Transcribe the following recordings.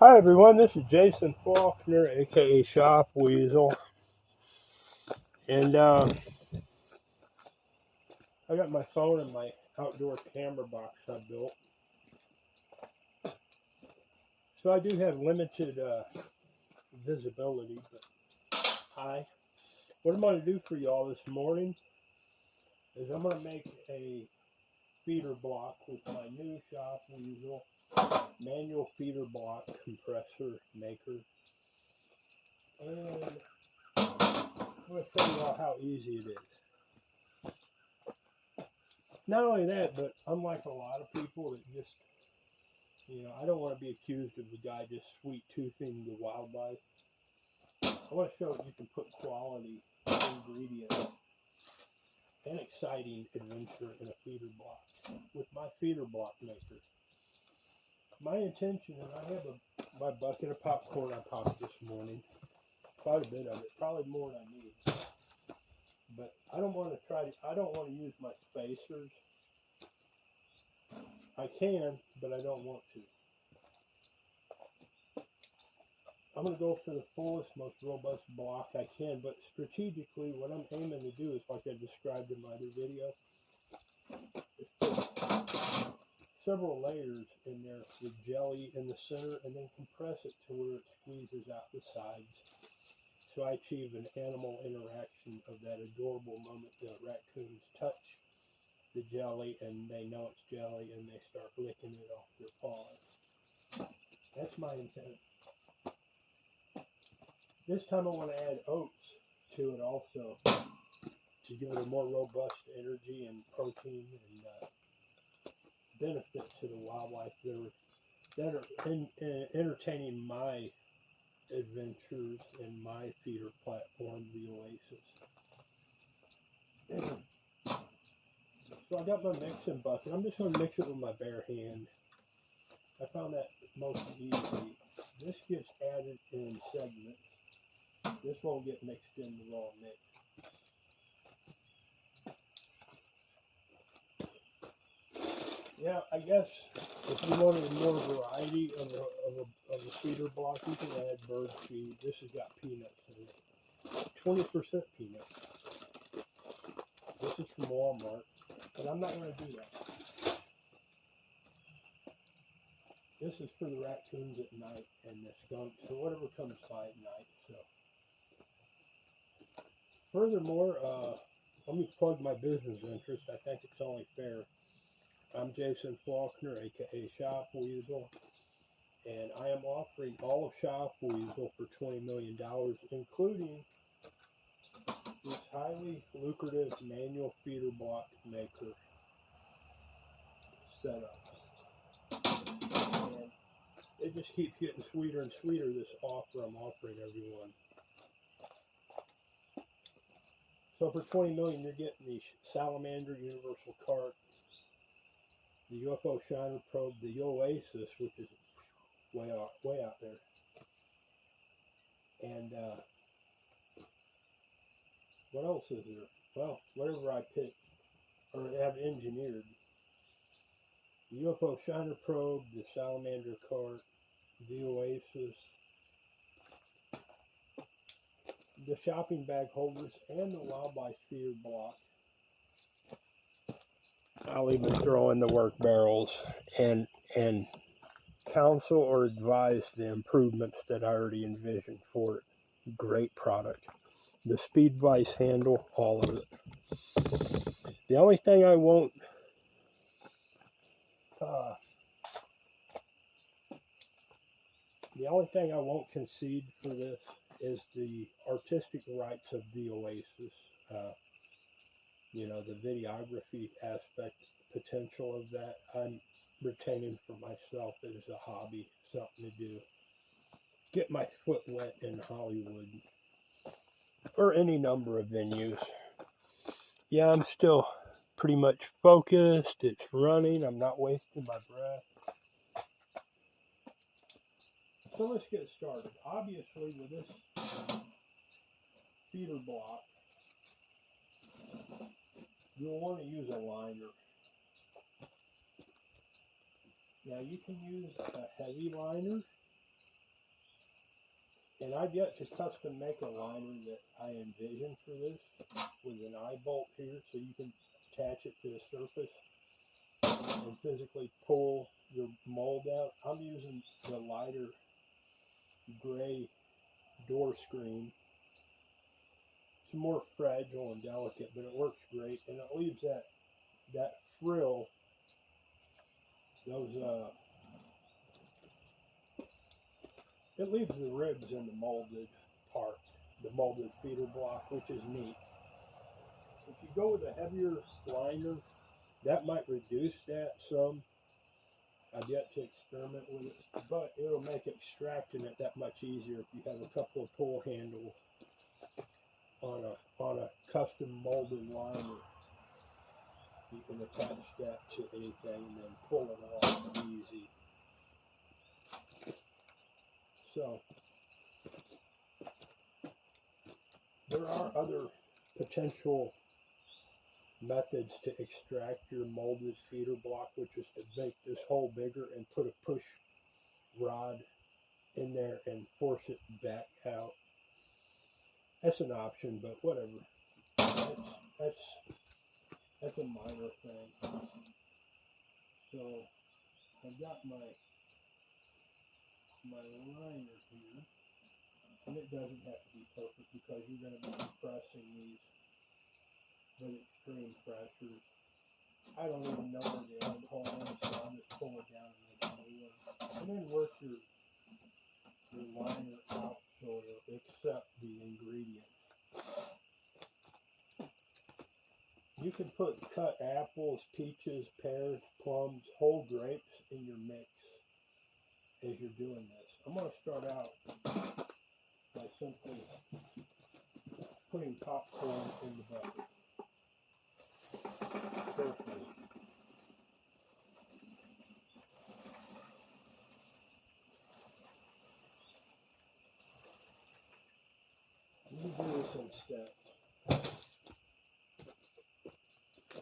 Hi everyone, this is Jason Faulkner, aka Shop Weasel, and I got my phone and my outdoor camera box I built. So I do have limited visibility, but hi. What I'm going to do for y'all this morning is I'm going to make a feeder block with my new Shop Weasel manual feeder block compressor maker, and I'm going to show you all how easy it is. Not only that, but unlike a lot of people that just, I don't want to be accused of the guy just sweet toothing the wildlife. I want to show that you can put quality ingredients and exciting adventure in a feeder block with my feeder block maker. My intention, and I have my bucket of popcorn I popped this morning, quite a bit of it, probably more than I need. But I don't want to use my spacers. I can, but I don't want to. I'm going to go for the fullest, most robust block I can, but strategically what I'm aiming to do is, like I described in my other video, is put several layers in there with jelly in the center and then compress it to where it squeezes out the sides. So I achieve an animal interaction of that adorable moment the raccoons touch the jelly and they know it's jelly and they start licking it off their paws. That's my intent. This time I want to add oats to it also to give it a more robust energy and protein and benefit to the wildlife that are entertaining my adventures in my feeder platform, the Oasis. So I got my mixing bucket. I'm just going to mix it with my bare hand. I found that most easy. This gets added in segments. This won't get mixed in the raw mix. Yeah, I guess if you wanted more variety of a feeder block, you can add bird feed. This has got peanuts in it. 20% peanuts. This is from Walmart, but I'm not going to do that. This is for the raccoons at night and the skunks or whatever comes by at night. So, furthermore, let me plug my business interest. I think it's only fair. I'm Jason Faulkner, aka Shop Weasel, and I am offering all of Shop Weasel for $20 million, including this highly lucrative manual feeder block maker setup. And it just keeps getting sweeter and sweeter, this offer I'm offering everyone. So for $20 million, you're getting the Salamander Universal Cart, the UFO Shiner Probe, the Oasis, which is way out there, and what else is there? Well, whatever I picked or have engineered. The UFO Shiner Probe, the Salamander Cart, the Oasis, the shopping bag holders, and the wildlife feeder block. I'll even throw in the work barrels and counsel or advise the improvements that I already envisioned for it. Great product. The speed vice handle, all of it. The only thing I won't concede for this is the artistic rights of the Oasis. The videography aspect, potential of that, I'm retaining for myself as a hobby, something to do. Get my foot wet in Hollywood or any number of venues. Yeah, I'm still pretty much focused. It's running. I'm not wasting my breath. So let's get started. Obviously, with this feeder block, you'll want to use a liner. Now, you can use a heavy liner, And I've yet to custom make a liner that I envision for this with an eye bolt here, so you can attach it to the surface and physically pull your mold out. I'm using the lighter gray door screen. It's more fragile and delicate, but it works great, and it leaves that frill, those it leaves the ribs in the molded part, the molded feeder block, which is neat. If you go with a heavier liner, that might reduce that some. I've yet to experiment with it, but it'll make extracting it that much easier if you have a couple of pull handles on a custom molded liner. You can attach that to anything and then pull it off easy. So there are other potential methods to extract your molded feeder block, which is to make this hole bigger and put a push rod in there and force it back out. That's an option, but whatever. That's a minor thing. So I've got my liner here, and it doesn't have to be perfect because you're going to be compressing these with extreme pressures. I don't even know where the end hole is, so I'm just pulling down and make a new one. And then work your liner out so it'll accept the ingredient. You can put cut apples, peaches, pears, plums, whole grapes in your mix as you're doing this. I'm going to start out by simply putting popcorn in the bucket. Carefully. Let me do this in steps.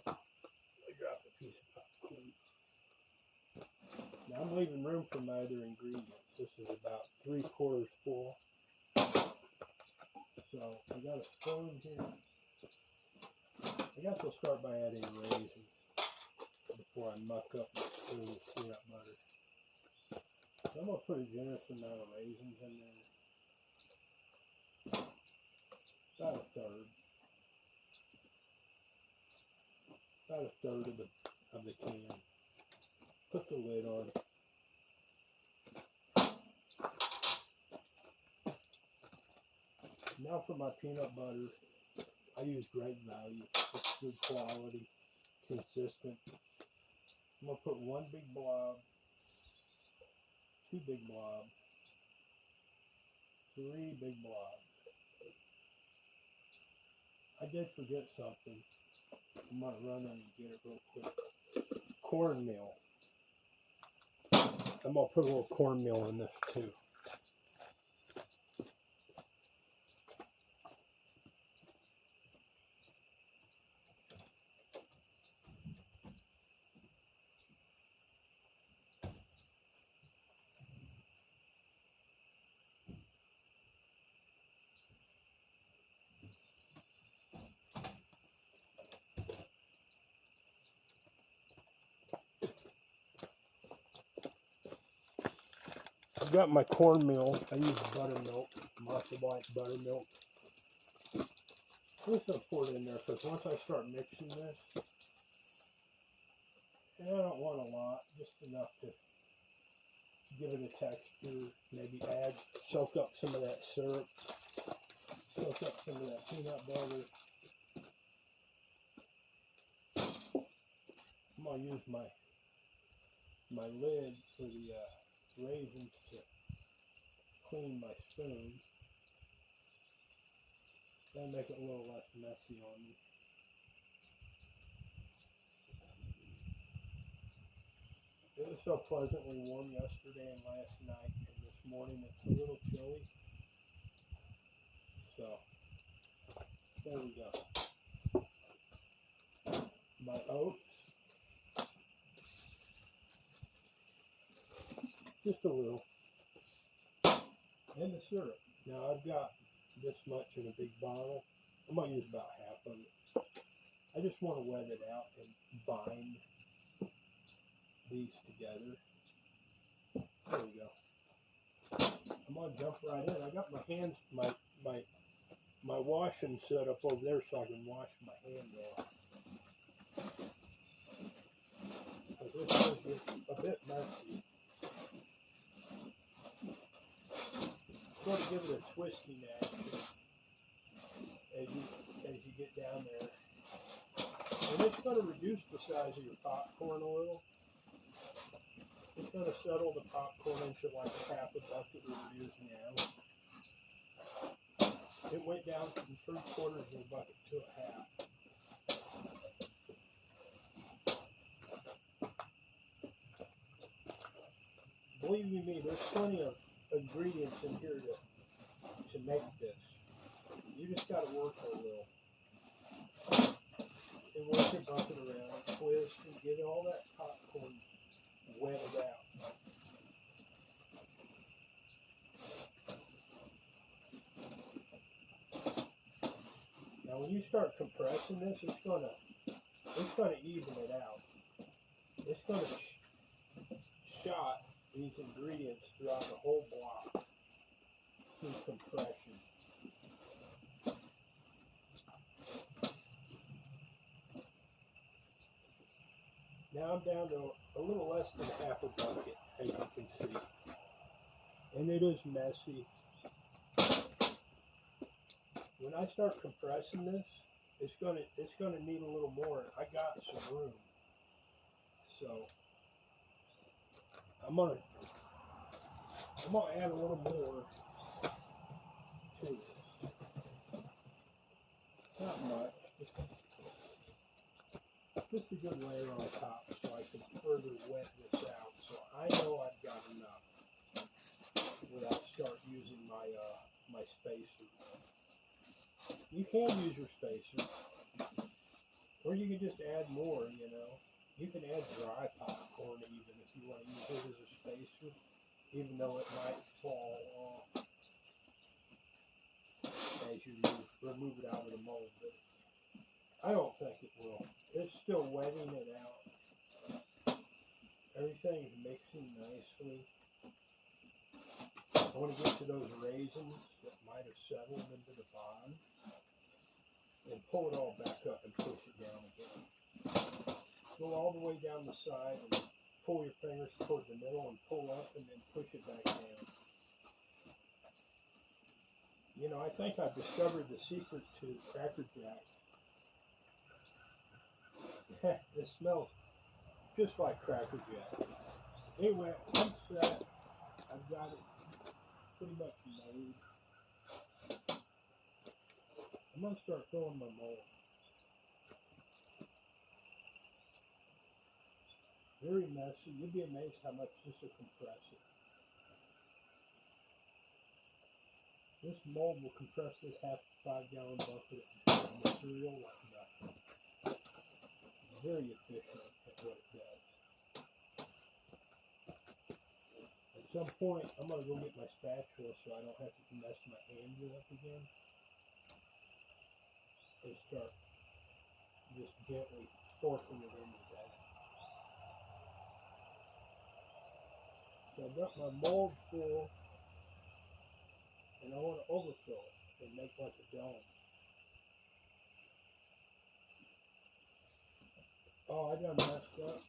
I dropped a piece of popcorn. Now I'm leaving room for my other ingredients. This is about 3/4 full. So I got a spoon here. I guess I'll start by adding raisins before I muck up my spoon with peanut butter. So I'm going to put a generous amount of raisins in there. About a third. About a third of the can. Put the lid on. Now for my peanut butter, I use Great Value. It's good quality, consistent. I'm going to put 1 big blob, 2 big blobs, 3 big blobs. I did forget something. I'm going to run in and get it real quick. Cornmeal. I'm going to put a little cornmeal in this too. I've got my cornmeal. I use buttermilk, Mossy White buttermilk. I'm just going to pour it in there because once I start mixing this, and I don't want a lot, just enough to give it a texture, maybe soak up some of that syrup, soak up some of that peanut butter. I'm going to use my lid for the raisins to clean my spoon. That'll make it a little less messy on me. It was so pleasantly warm yesterday and last night, and this morning it's a little chilly. So, there we go. My oats. Just a little. And the syrup. Now I've got this much in a big bottle. I might use about half of it. I just want to wet it out and bind these together. There we go. I'm gonna jump right in. I got my hands, my washing set up over there so I can wash my hands off. But this does get a bit messy. Sort of give it a twisting action as you get down there. And it's going to reduce the size of your popcorn a little. It's going to settle the popcorn into like half a bucket that it is now. It went down from 3/4 of a bucket to a half. Believe you me, there's plenty of ingredients in here to make this. You just got to work a little. And work your bucket around and twist and get all that popcorn wetted out. Now when you start compressing this, it's gonna even it out. It's gonna shot these ingredients throughout the whole block through compression. Now I'm down to a little less than half a bucket, as you can see. And it is messy. When I start compressing this, it's gonna need a little more. I got some room. So I'm gonna add a little more to this. Not much. Just a good layer on top so I can further wet this out. So I know I've got enough without start using my spacer. You can use your spacer, or you can just add more, you know. You can add dry popcorn even if you want to use it as a spacer, even though it might fall off as you remove it out of the mold. But I don't think it will. It's still wetting it out. Everything is mixing nicely. I want to get to those raisins that might have settled into the bottom and pull it all back up and push it down again. Go all the way down the side and pull your fingers toward the middle and pull up and then push it back down. You know, I think I've discovered the secret to Cracker Jack. It smells just like Cracker Jack. Anyway, I'm set. I've got it pretty much made. I'm going to start filling my mold. Very messy. You'll be amazed how much this will compress it. This mold will compress this half 5-gallon bucket of material like nothing. Very efficient at what it does. At some point, I'm going to go get my spatula so I don't have to mess my hands up again. And start just gently forcing it into that. So I've got my mold full, and I want to overfill it and make like a dome. Oh, I done messed up.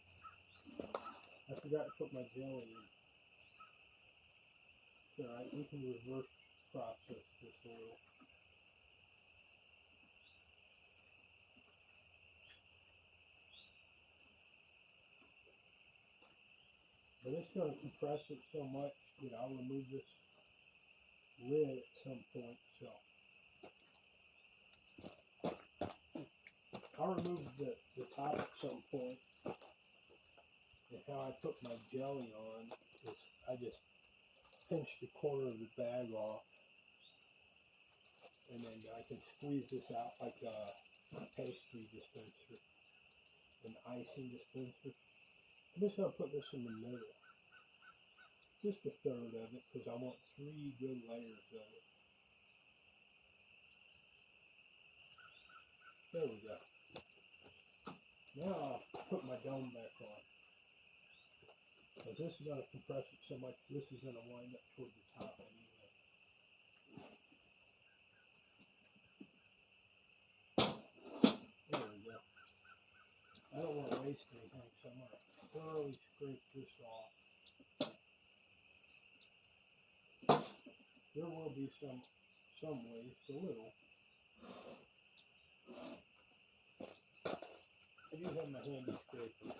I forgot to put my jelly in. It's alright, we can reverse process this a little. But it's going to compress it so much that I'll remove this lid at some point. So I'll remove the top at some point. And how I put my jelly on is I just pinch the corner of the bag off. And then I can squeeze this out like a pastry dispenser, an icing dispenser. I'm just going to put this in the middle. Just a third of it because I want 3 good layers of it. There we go. Now I'll put my dome back on. Because this is going to compress it so much, this is going to wind up toward the top anyway. There we go. I don't want to waste anything, so I'm going to thoroughly scrape this off. There will be some waste, a little. I do have my handy scraper.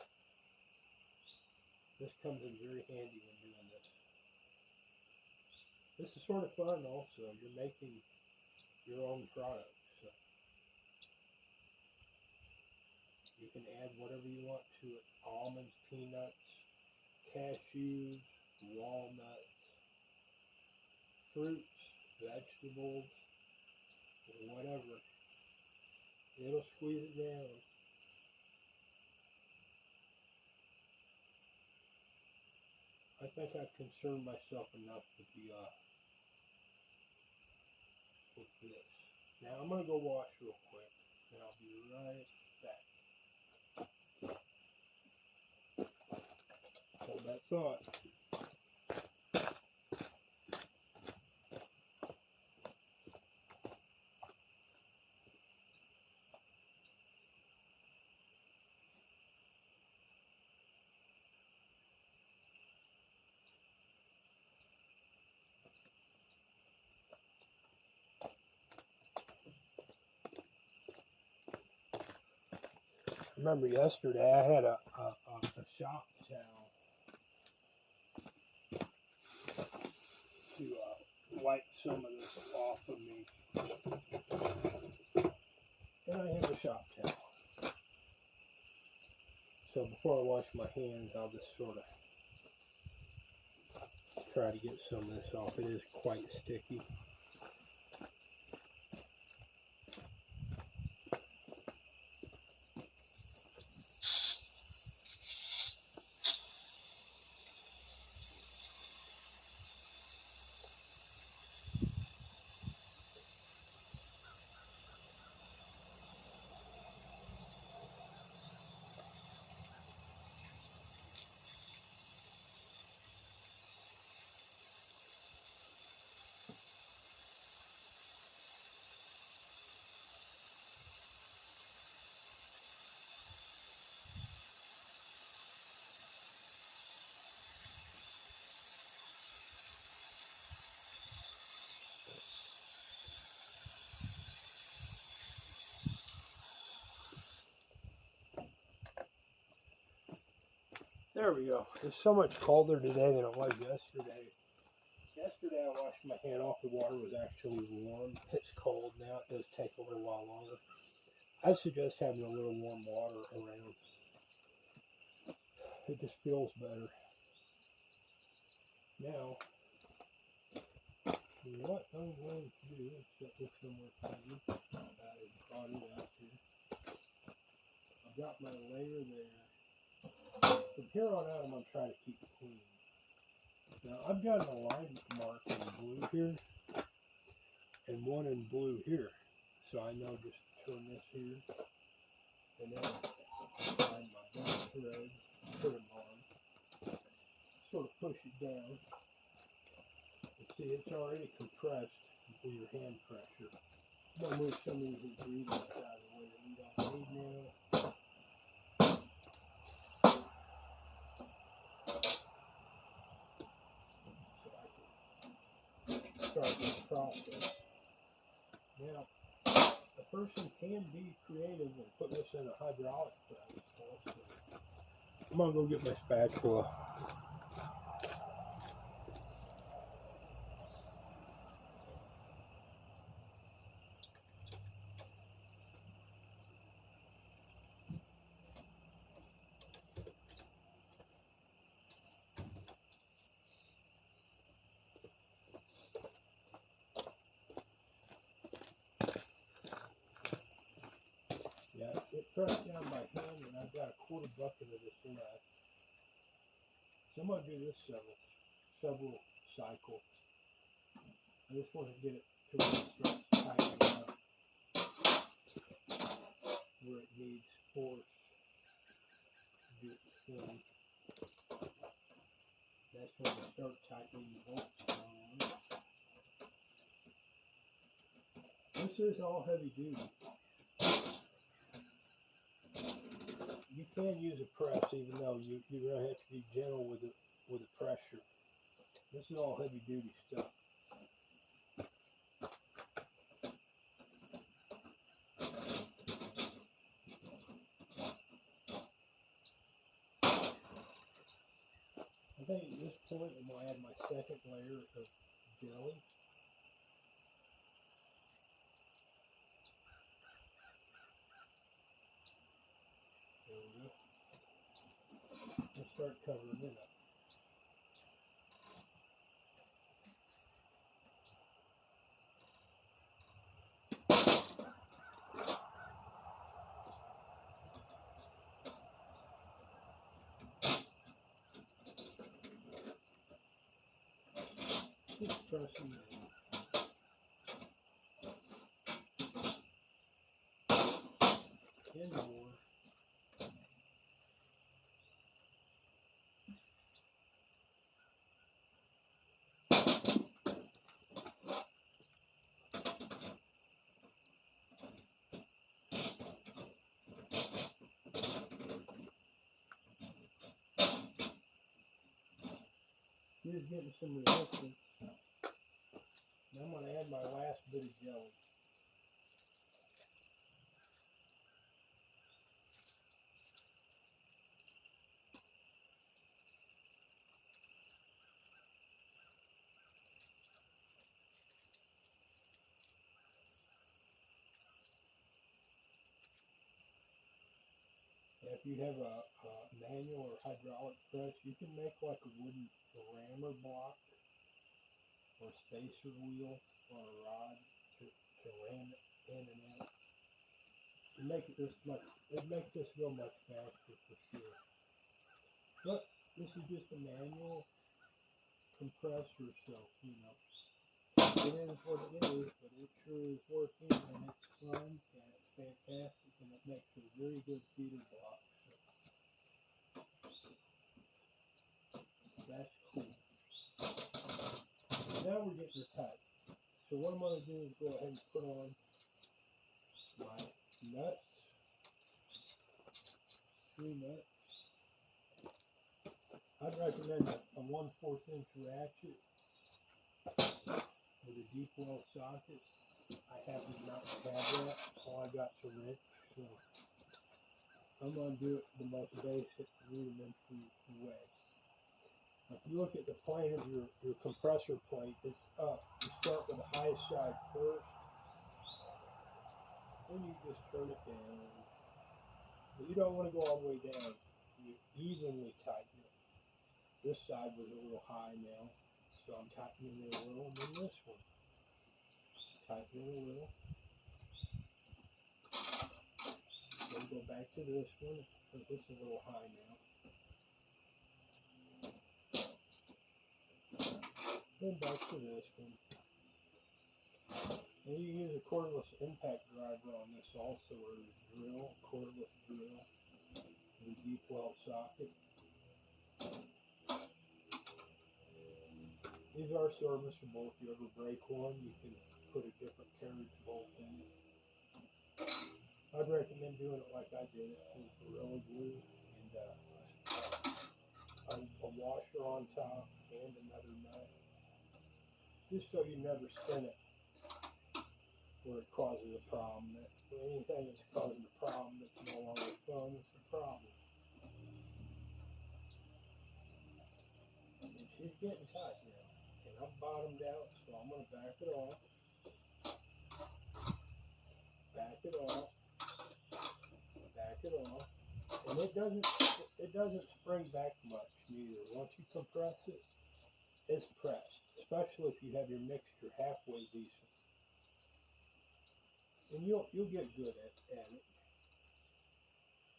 This comes in very handy when doing this. This is sort of fun also. You're making your own product. So you can add whatever you want to it. Almonds, peanuts, cashews, walnuts, fruits, vegetables, whatever. It'll squeeze it down. I think I've concerned myself enough with this. Now I'm gonna go wash real quick, and I'll be right back. Hold that thought. Remember yesterday I had a shop towel to wipe some of this off of me. And I have a shop towel. So before I wash my hands, I'll just sort of try to get some of this off. It is quite sticky. There we go. It's so much colder today than it was yesterday. Yesterday I washed my hand off. The water was actually warm. It's cold now. It does take a little while longer. I suggest having a little warm water around. It just feels better. Now, what I'm going to do is set this somewhere clean. I brought it out here. I've got my layer there. From here on out, I'm going to try to keep it clean. Now, I've got an alignment mark in blue here, and one in blue here. So I know just turn this here, and then find my black thread, put them on, sort of push it down. And see, it's already compressed with your hand pressure. I'm going to move some of these ingredients out of the way that we don't need now. Start this process. Now, a person can be creative and put this in a hydraulic press also. I'm gonna go get my spatula. Yeah, it pressed down by hand, and I've got a quarter bucket of this left. So I'm going to do this several cycles. I just want to get it to where it starts tightening up. where it needs force to do its thing. That's when I start tightening the bolts down. This is all heavy duty. You can use a press, even though you're going to have to be gentle with the pressure. This is all heavy duty stuff. I think at this point I'm going to add my second layer of jelly. There we go. And start covering it up. Just pressing it. And more. Just getting some resistance. Now I'm going to add my last bit of jelly. If you have a manual or hydraulic press, you can make like a wooden rammer block or spacer wheel or a rod to ram it in and out. It'd make this go much faster for sure. But this is just a manual compressor, so you know it is what it is. But it sure is working, and it's fun, and it's fantastic, and it makes a very good feeder block. That's cool. Now we're getting it tight. So what I'm going to do is go ahead and put on my nuts, 3 nuts. I'd recommend a 1/4 inch ratchet with a deep well socket. I happen not to have that, so I got to wrench. So I'm going to do it the most basic, rudimentary way. If you look at the plane of your compressor plate, it's up. You start with the highest side first, then you just turn it down. But you don't want to go all the way down. You evenly tighten it. This side was a little high now, so I'm tightening it a little, and then this one. Tightening a little. Then go back to this one, because it's a little high now. Then back to this one. And you use a cordless impact driver on this also, or a drill, cordless drill, with a deep well socket. These are serviceable. If you ever break one, you can put a different carriage bolt in it. I'd recommend doing it like I did it, with Gorilla Glue and a washer on top and another nut, just so you never spin it where it causes a problem. Anything that's causing a problem that's no longer fun is a problem. It's getting tight now, and I'm bottomed out, so I'm going to back it off, back it off, back it off, and it doesn't spring back much neither. Once you compress it, it's pressed, especially if you have your mixture halfway decent, and you'll get good at it.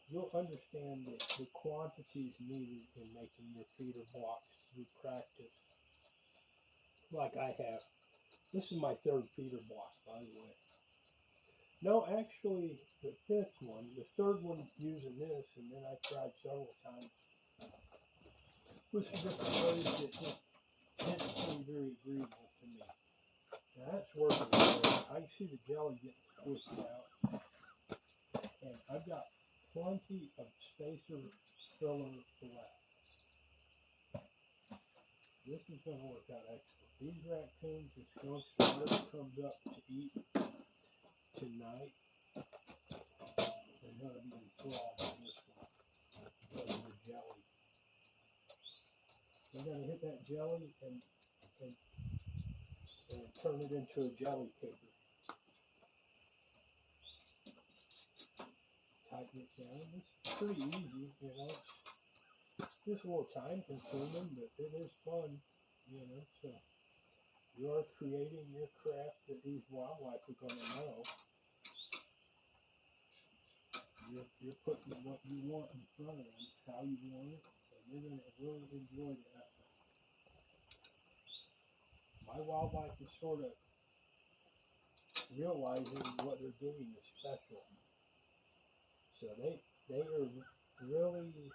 You'll understand the quantities needed in making your feeder blocks through practice, like I have. This is my 3rd feeder block, by the way. No, actually, the fifth one, the third one using this, and then I tried several times with some different ways that just didn't seem very agreeable to me. Now that's working great. I can see the jelly getting squished out, and I've got plenty of spacer filler left. This is going to work out excellent. These raccoons and skunks, whatever comes up to eat tonight, they're going to be enthralled by this one because of the jelly. They're going to hit that jelly and turn it into a jelly paper. Tighten it down. It's pretty easy, you know. It's just a little time consuming, but it is fun, you know. So you are creating your craft that these wildlife are going to know. You're putting what you want in front of them, how you want it, and they're going to really enjoy that. My wildlife is sort of realizing what they're doing is special. So they are really,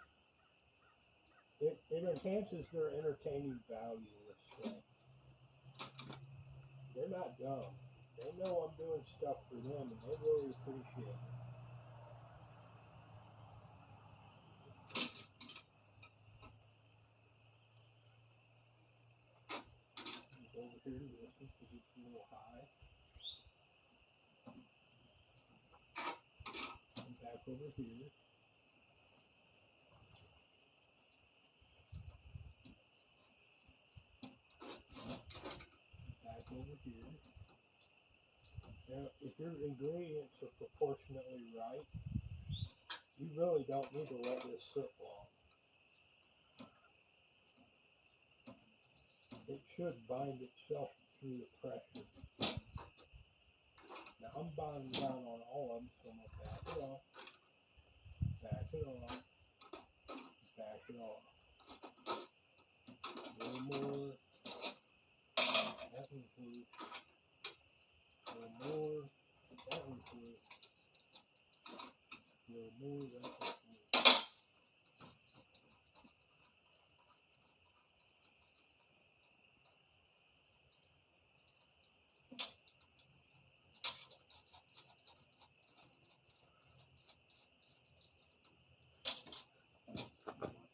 it enhances their entertaining value, let's say. They're not dumb. They know I'm doing stuff for them, and they really appreciate it. Go over here to this one because it's a little high. And back over here. Back over here. Now, if your ingredients are proportionately right, you really don't need to let this sit long. It should bind itself through the pressure. Now I'm binding down on all of them, so I'm going to back it off, back it off, back it off. A little more. That one's loose. A little more. That one's loose. A little more. That one's loose.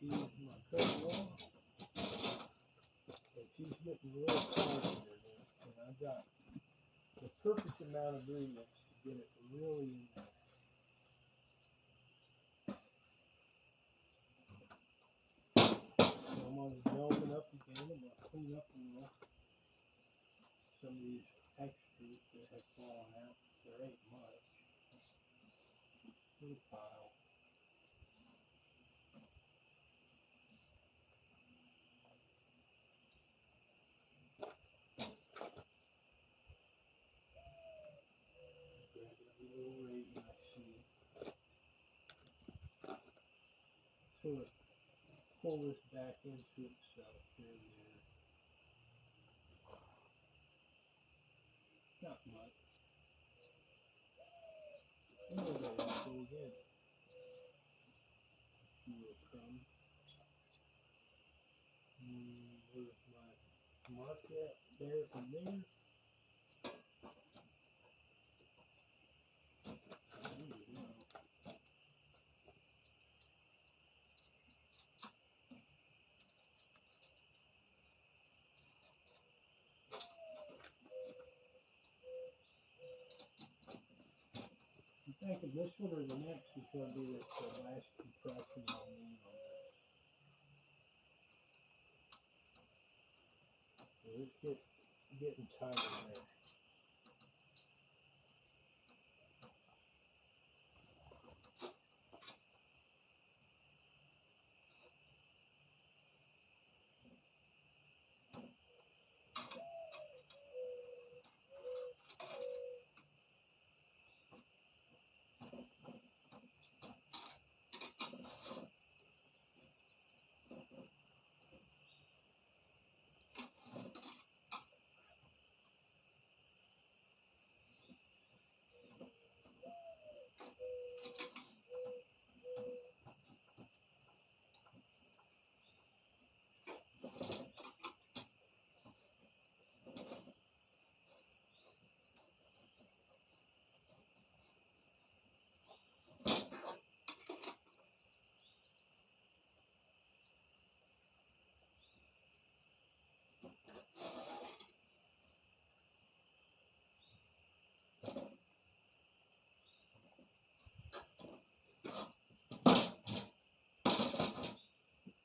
Use my cutting wheel, and she's getting real tight here now, and I've got the perfect amount of ingredients to get it really in there. So I'm going to delve it up again. I'm going to clean up a little some of these extras that have fallen out. There ain't much. Little pile. Grab that little raisin I see. Sort of pull this back into itself here and there. Not much. And there they go again. A little crumb. Where's my mark at? There and there. There you go. I'm thinking this one or the next is going to be the last compression I'll need on this. So it's getting tight in there.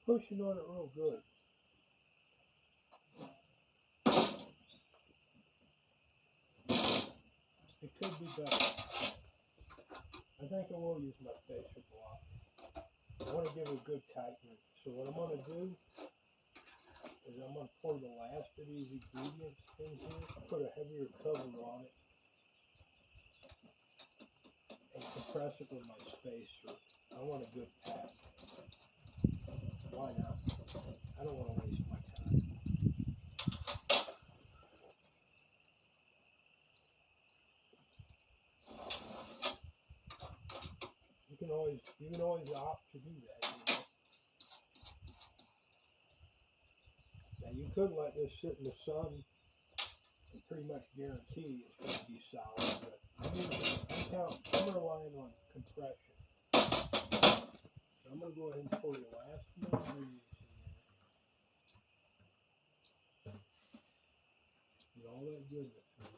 pushing on it real good. It could be better. I think I will use my facial block. I want to give it a good tightening. So what I'm going to do is I'm going to pour the last of these ingredients in here, put a heavier cover on it, and compress it with my spacer. I want a good pat. Why not? I don't want to waste my time. You can always opt to do that. Now you could let this sit in the sun and pretty much guarantee it's going to be solid, but I'm relying on compression. So I'm going to go ahead and pour the last of the ingredients in there. Get all that goodness in there.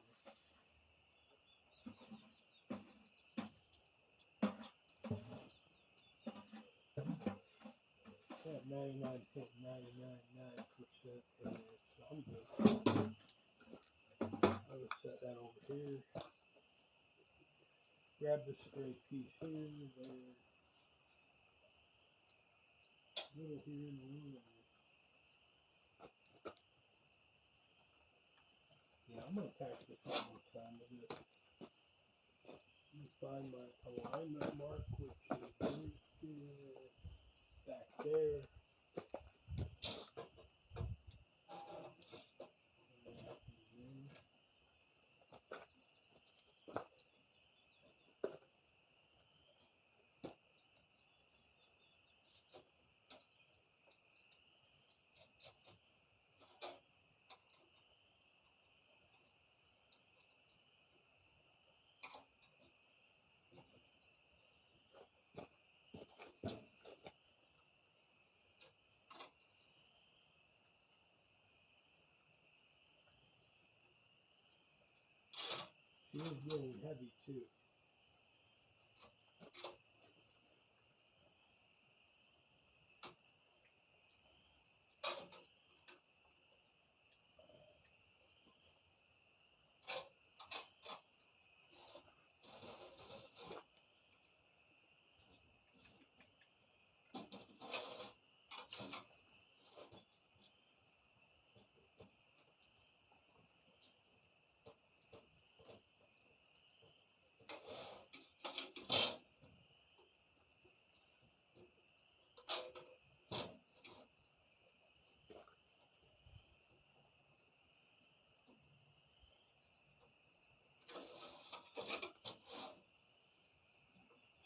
At 99.999% in there, so I'm good. I'll just set that over here. Grab this stray piece here, there, little here, and a little there. Yeah, I'm going to pack this one more time with it. Let me find my alignment mark, which is back there. She is really heavy too.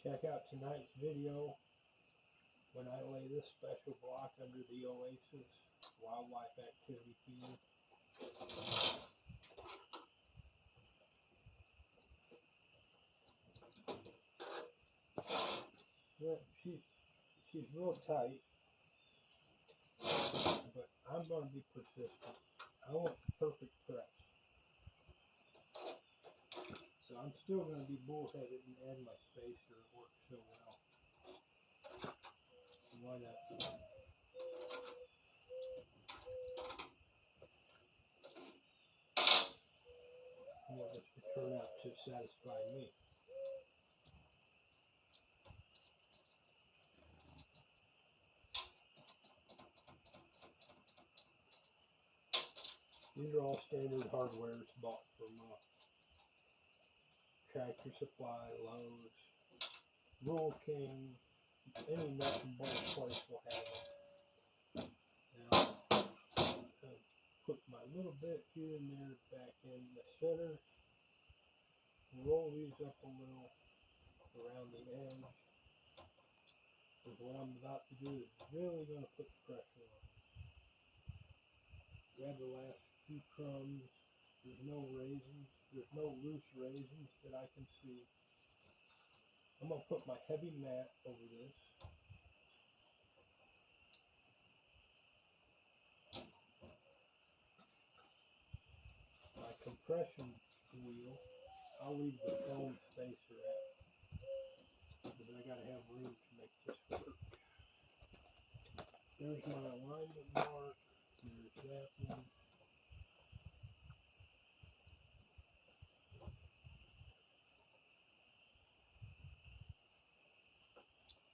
Check out tonight's video when I lay this special block under the Oasis Wildlife Activity Field. Yeah, she's real tight, but I'm going to be persistent. I want perfect press. So I'm still going to be bullheaded and add my spacer. It works so well. Why not? I want this to turn out to satisfy me. These are all standard hardwares bought from Tractor Supply, Lowe's, Rural King, any nut and bolt place will have it. Now, put my little bit here and there back in the center. Roll these up a little around the edge. Because what I'm about to do is really going to put the pressure on. Grab the last few crumbs. There's no raisins. There's no loose raisins that I can see. I'm going to put my heavy mat over this. My compression wheel, I'll leave the foam spacer at, because I got to have room to make this work. There's my alignment mark. There's that one.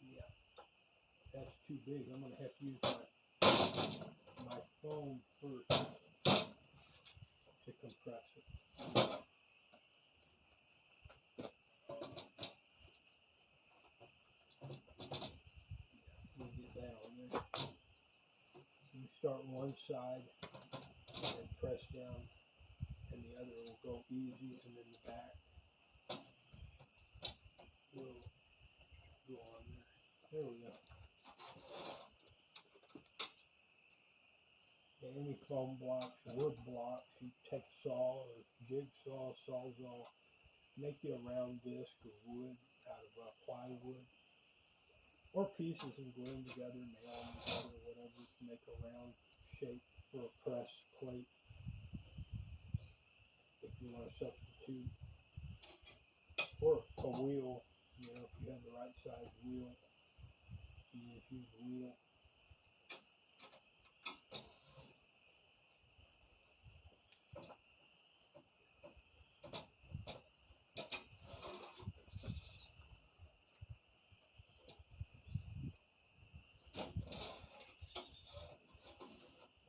Yeah, that's too big. I'm going to have to use my phone first to compress it. We'll get that on there. You start one side and press down, and the other will go easy, and then the back will go on there. There we go. And any foam blocks, wood blocks, you take saw or jigsaw, sawzall, make you a round disc of wood out of plywood, or pieces and glue them together, nail them together, or whatever, to make a round shape for a press plate. If you want to substitute, or a wheel, you know, if you have the right size wheel, you just use a wheel.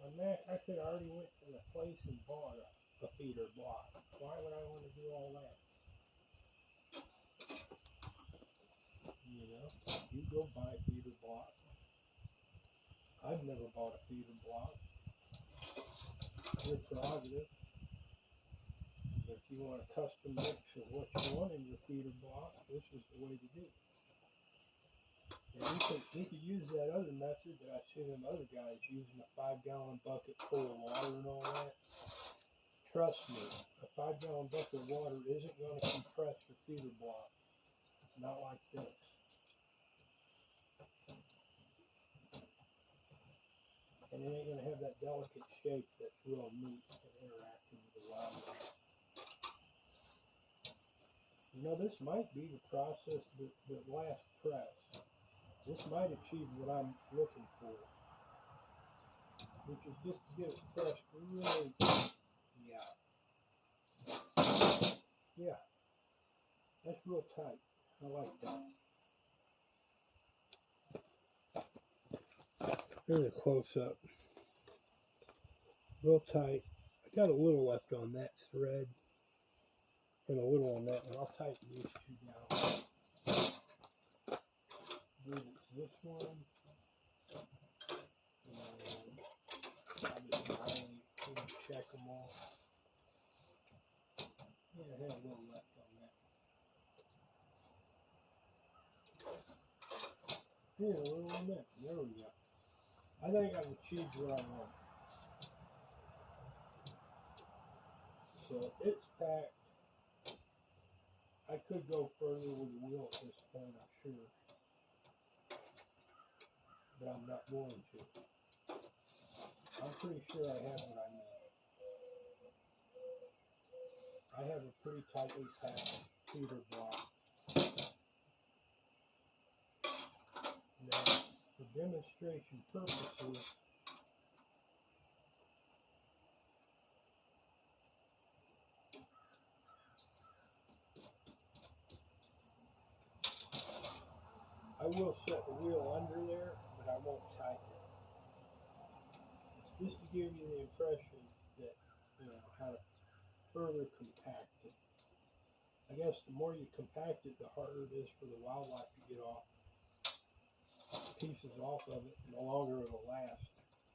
On that, I could already went to the place and bought a feeder block. Why would I want to do all that? You know, you go buy a feeder block. I've never bought a feeder block. Your prerogative. If you want a custom mix of what you want in your feeder block, this is the way to do it. And you could use that other method that I see them other guys using, a 5-gallon bucket full of water and all that. Trust me, a 5-gallon bucket of water isn't going to compress your feeder block. Not like this. And it ain't going to have that delicate shape that's real neat and interactive with the wildlife. You know, this might be the process that last press. This might achieve what I'm looking for, which is just to get it pressed really, yeah, that's real tight. I like that. Here's a close-up. Real tight. I got a little left on that thread and a little on that one. I'll tighten these two down. Move it to this one. And I'll just manually check them all. Yeah, I had a little left on that. Yeah, a little on that. There we go. I think I've achieved what I want. So it's packed. I could go further with the wheel at this point, I'm sure. But I'm not going to. I'm pretty sure I have what I need. I have a pretty tightly packed feeder block. Now, for demonstration purposes, I will set the wheel under there, but I won't tighten it. Just to give you the impression that, you know, how to further compact it. I guess the more you compact it, the harder it is for the wildlife to get off pieces off of it, and the longer it'll last.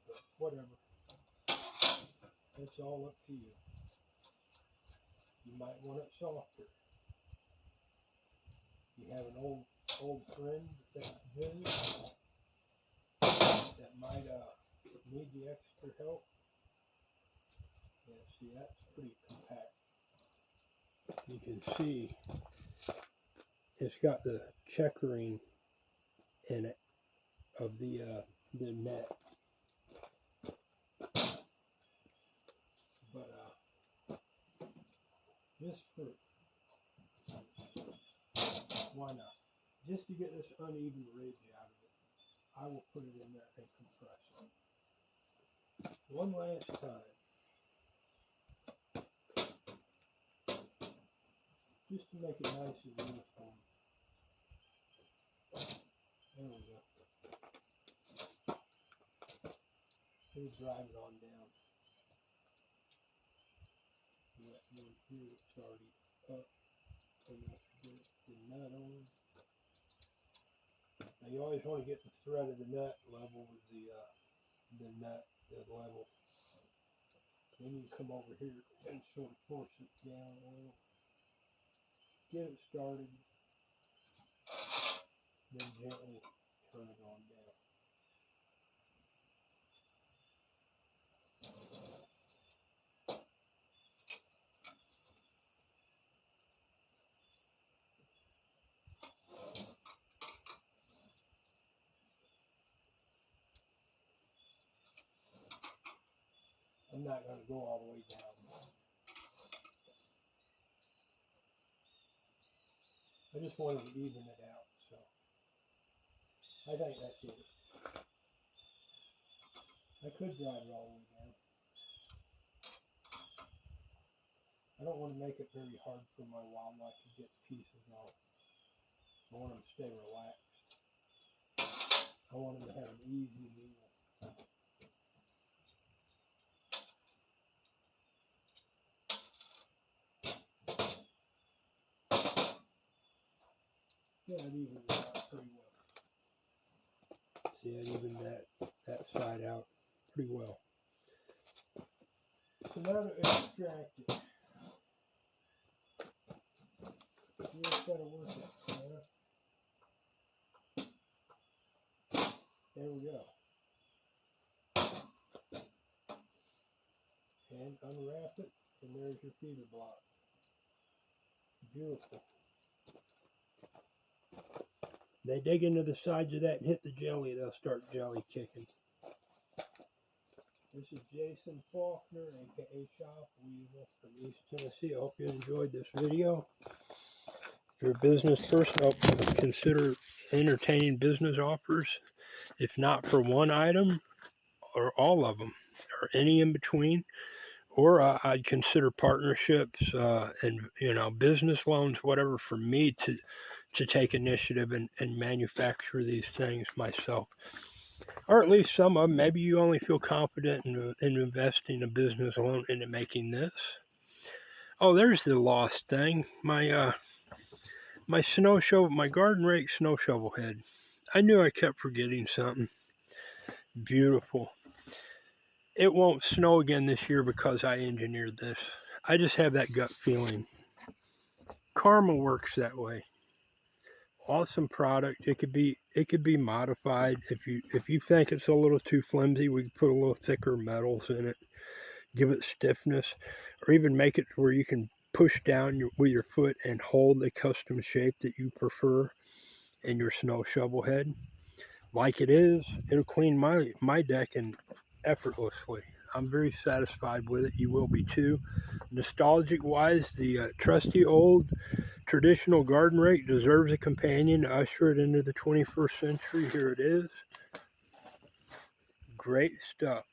But whatever. It's all up to you. You might want it softer. You have an old friend that visits that might need the extra help. Yeah, see, that's pretty compact. You can see it's got the checkering in it of the net. But just for, why not? Just to get this uneven ridge out of it. I will put it in there and compress it. One last time. Just to make it nice and uniform. There we go. We'll drive it on down. That one here, it's already up. Enough to get the nut on. Now you always want to get the thread of the nut level with the nut level. Then you come over here and sort of force it down a little. Get it started. Then gently turn it on down. I'm not going to go all the way down. I just wanted to even it out, so I think that's it. I could drive it all the way down. I don't want to make it very hard for my wildlife to get pieces off. I want them to stay relaxed. I want them to have an easy meal. Yeah, I've evened it out pretty well. See, I've evened that side out pretty well. So now to extract it. You just gotta work it. There we go. And unwrap it, and there's your feeder block. Beautiful. They dig into the sides of that and hit the jelly, they'll start jelly kicking. This is Jason Faulkner, aka Shop Weevil from East Tennessee. I hope you enjoyed this video. If you're a business person, I hope you consider entertaining business offers. If not for one item, or all of them, or any in between. Or I'd consider partnerships and business loans, whatever, for me to take initiative and manufacture these things myself. Or at least some of them. Maybe you only feel confident in investing a business loan into making this. Oh, there's the lost thing. My snow shovel, my garden rake snow shovel head. I knew I kept forgetting something. Beautiful. It won't snow again this year because I engineered this. I just have that gut feeling. Karma works that way. Awesome product. It could be modified. If you think it's a little too flimsy, we can put a little thicker metals in it, give it stiffness, or even make it where you can push down with your foot and hold the custom shape that you prefer in your snow shovel head. Like it is, it'll clean my deck and effortlessly. I'm very satisfied with it. You will be too. Nostalgic wise, the trusty old traditional garden rake deserves a companion to usher it into the 21st century. Here it is. Great stuff.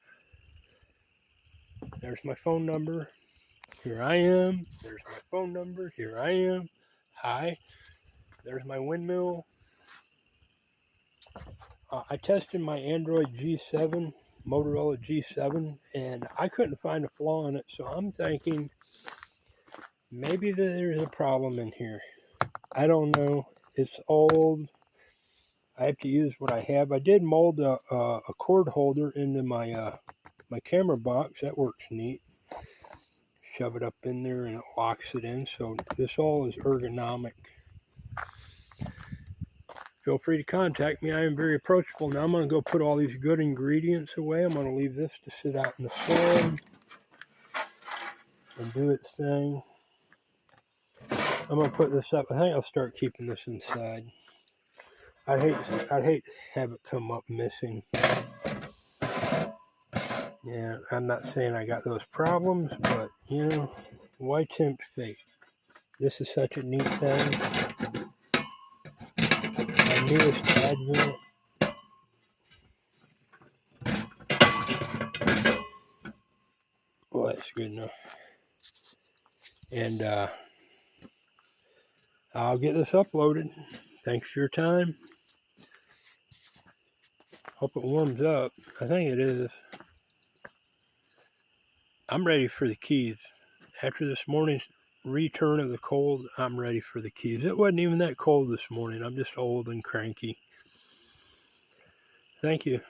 There's my phone number. Here I am. There's my phone number. Here I am. Hi. There's my windmill. I tested my Android G7, Motorola G7, and I couldn't find a flaw in it, so I'm thinking maybe there's a problem in here. I don't know. It's old. I have to use what I have. I did mold a cord holder into my my camera box. That works neat. Shove it up in there and it locks it in, so this all is ergonomic. Feel free to contact me. I am very approachable. Now I'm going to go put all these good ingredients away. I'm going to leave this to sit out in the sun and do its thing. I'm going to put this up. I think I'll start keeping this inside. I'd hate to have it come up missing. Yeah, I'm not saying I got those problems, but, why tempt fate? This is such a neat thing. My newest advent. that's good enough. And I'll get this uploaded. Thanks for your time. Hope it warms up. I think it is. I'm ready for the keys. After this morning's return of the cold, I'm ready for the keys. It wasn't even that cold this morning. I'm just old and cranky. Thank you.